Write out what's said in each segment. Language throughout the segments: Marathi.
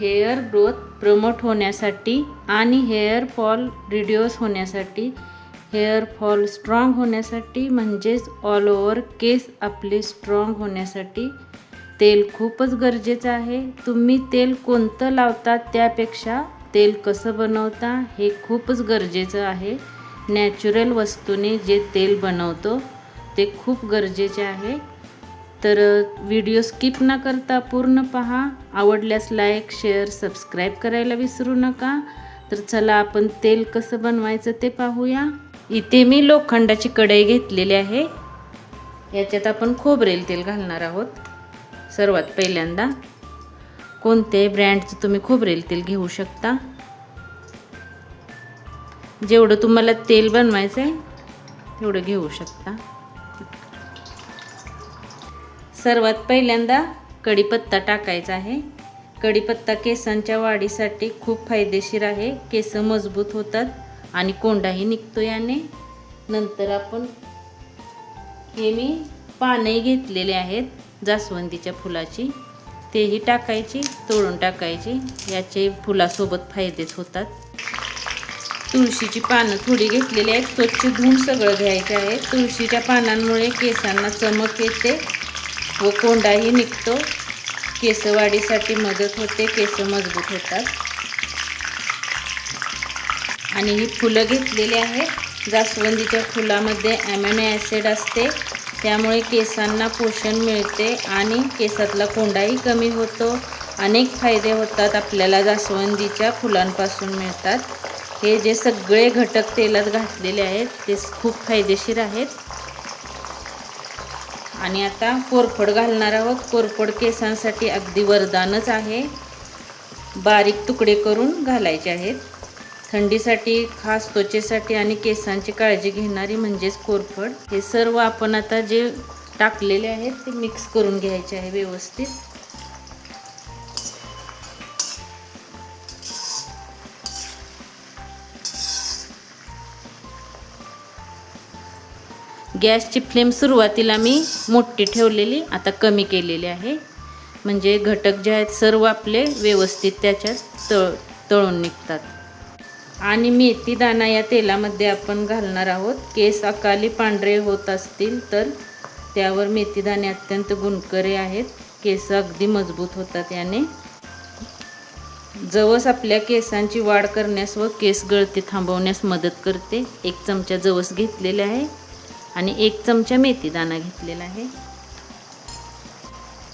हेअर ग्रोथ प्रमोट होण्यासाठी आणि हेअर फॉल रिड्यूस होण्यासाठी, हेअर फॉल स्ट्रॉंग होण्यासाठी, म्हणजेच ऑल ओव्हर केस आपले स्ट्रॉंग होण्यासाठी तेल खूपच गरजेचं आहे. तुम्ही तेल कोणतं लावता त्यापेक्षा तेल कसं बनवता हे खूपच गरजेचं आहे. नॅचरल वस्तूने जे तेल बनवतो ते खूप गरजेचे आहे. तर व्हिडिओ स्किप न करता पूर्ण पहा. आवडल्यास लाईक, शेअर, सबस्क्राईब करायला विसरू नका. तर चला आपण तेल कसं बनवायचं ते पाहूया. इथे मी लोखंडाची कढई घेतलेली आहे. याच्यात आपण खोबरेल तेल घालणार आहोत. सर्वात पहिल्यांदा कोणत्याही ब्रँडचं तुम्ही खोबरेल तेल घेऊ शकता. जेवढं तुम्हाला तेल बनवायचं आहे तेवढं घेऊ शकता. सर्वात पहिल्यांदा कढीपत्ता टाकायचा आहे. कढीपत्ता केसांच्या वाढीसाठी खूप फायदेशीर आहे. केस मजबूत होतात आणि कोंडाही निघतो याने. नंतर आपण मी पाने घेतलेले आहेत जास्वंदीच्या फुलाची, तेही टाकायची, तोडून टाकायची. याचे फुलासोबत फायदेच होतात. तुळशीची पानं थोडी घेतलेली आहेत. स्वच्छ धुवून सगळं घ्यायचं आहे. तुळशीच्या पानांमुळे केसांना चमक येते व कोंडाही निघतो. केसवाढीसाठी मदत होते, केस मजबूत होतात. आणि ही फुलं घेतलेली आहेत. जास्वंदीच्या फुलामध्ये ॲमिनो ॲसिड असते, त्यामुळे केसांना पोषण मिळते आणि केसातला कोंडाही कमी होतो. अनेक फायदे होतात आपल्याला जास्वंदीच्या फुलांपासून मिळतात. हे जे सगळे घटक तेलात घातलेले आहेत ते खूप फायदेशीर आहेत. आणि आता कोरफड घालणार आहोत. कोरफड केसांसाठी अगदी वरदानच आहे. बारीक तुकडे करून घालायचे आहेत. थंडीसाठी, खास त्वचेसाठी आणि केसांची काळजी घेणारी म्हणजेच कोरफड. हे सर्व आपण आता जे टाकलेले आहेत ते मिक्स करून घ्यायचे आहे व्यवस्थित. गॅसची फ्लेम सुरुवातीला मी मोठी ठेवलेली, आता कमी केलेली आहे. म्हणजे घटक जे आहेत सर्व आपले व्यवस्थित त्याच्यात तळून निघतात. आणि मेथी दाणा या तेलामध्ये आपण घालणार आहोत. केस अकाली पांढरे होत असतील तर त्यावर मेथी दाणे अत्यंत गुणकारी आहेत. केस अगदी मजबूत होतात याने. जवस आपल्या केसांची वाढ करण्यास व केस गळती थांबवण्यास मदत करते. 1 चमचा जवस घेतलेले आहे आणि 1 चमचा मेथी दाणा घेतलेला आहे.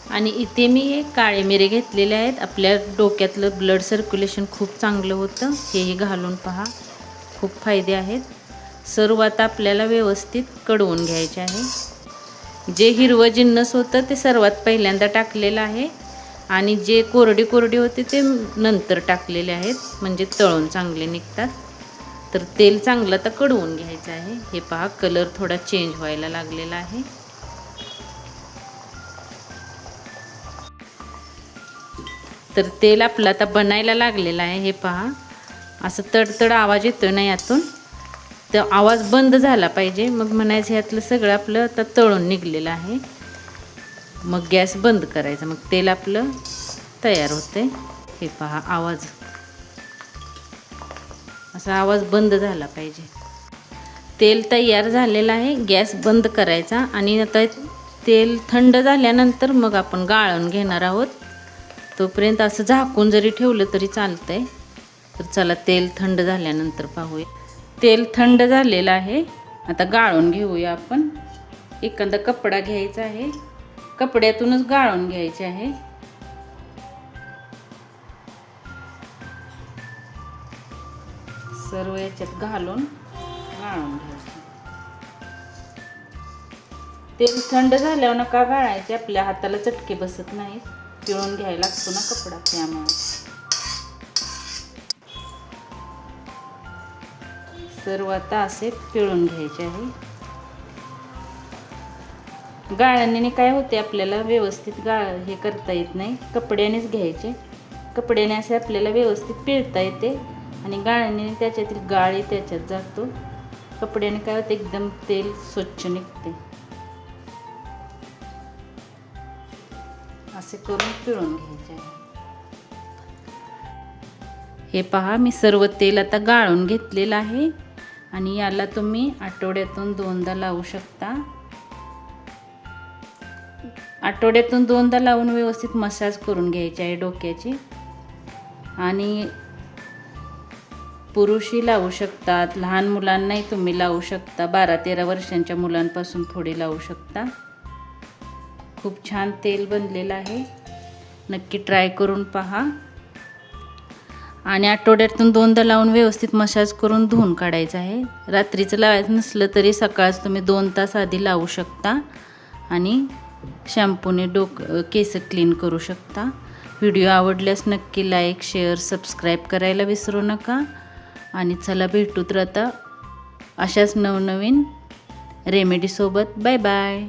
आणि इथे मी हे काळे मिरे घेतलेले आहेत. आपल्या डोक्यातलं ब्लड सर्क्युलेशन खूप चांगलं होतं. हेही घालून पहा, खूप फायदे आहेत. सर्व आता आपल्याला व्यवस्थित कडवून घ्यायचे आहे. जे हिरवं जिन्नस होतं ते सर्वात पहिल्यांदा टाकलेलं आहे आणि जे कोरडी होते ते नंतर टाकलेले आहेत, म्हणजे तळून चांगले निघतात. तर तेल चांगलं तर कडवून घ्यायचं आहे. हे पहा, कलर थोडा चेंज व्हायला लागलेला आहे. तर तेल आपलं आता बनायला लागलेलं आहे. हे पहा, असं तडतड आवाज येतो ना यातून, तर आवाज बंद झाला पाहिजे. मग म्हणायचं ह्यातलं सगळं आपलं आता तळून निघलेलं आहे. मग गॅस बंद करायचा. मग तेल आपलं तयार होते. हे पहा, असा आवाज बंद झाला पाहिजे. तेल तयार झालेलं आहे. गॅस बंद करायचा आणि आता तेल थंड झाल्यानंतर मग आपण गाळून घेणार आहोत. तोपर्यंत असं झाकून जरी ठेवलं तरी चालतंय. तर चला तेल थंड झाल्यानंतर पाहूया. तेल थंड झालेलं आहे. आता गाळून घेऊया आपण. एखादा कपडा घ्यायचा आहे, कपड्यातूनच गाळून घ्यायचे आहे. सर्व याच्यात घालून गाळून घ्यायचं. तेल थंड झाल्यावर नका गाळायचे, आपल्या हाताला चटके बसत नाहीत. पिळून घ्यायला लागतो ना कपडा, त्यामुळे. सर्व आता असे पिळून घ्यायचे आहे. गाळण्याने काय होते, आपल्याला व्यवस्थित हे करता येत नाही. कपड्यानेच घ्यायचे. कपड्याने असे आपल्याला व्यवस्थित पिळता येते आणि गाळण्याने त्याच्यातील गाळ त्याच्यात जातो. कपड्याने काय होते, एकदम तेल स्वच्छ निघते. असे करून पिळून घ्यायचे आहे. हे पहा, मी सर्व तेल आता गाळून घेतलेलं आहे आणि याला तुम्ही आठवड्यातून 2दा लावू शकता. आठवड्यातून 2दा लावून व्यवस्थित मसाज करून घ्यायची आहे डोक्याची. आणि पुरुषही लावू शकतात, लहान मुलांनाही तुम्ही लावू शकता, 12-13 वर्षांच्या मुलांपासून पुढे लावू शकता. खूप छान तेल बनलेलं आहे, नक्की ट्राय करून पहा. आणि आठवड्यातून 2दा लावून व्यवस्थित मसाज करून धुवून काढायचं आहे. रात्रीचं लावायचं नसलं तरी सकाळच तुम्ही 2 तास आधी लावू शकता आणि शॅम्पूने केस क्लीन करू शकता. व्हिडिओ आवडल्यास नक्की लाईक, शेअर, सबस्क्राईब करायला विसरू नका. आणि चला भेटूत आता अशाच नवनवीन रेमेडीसोबत. Bye bye.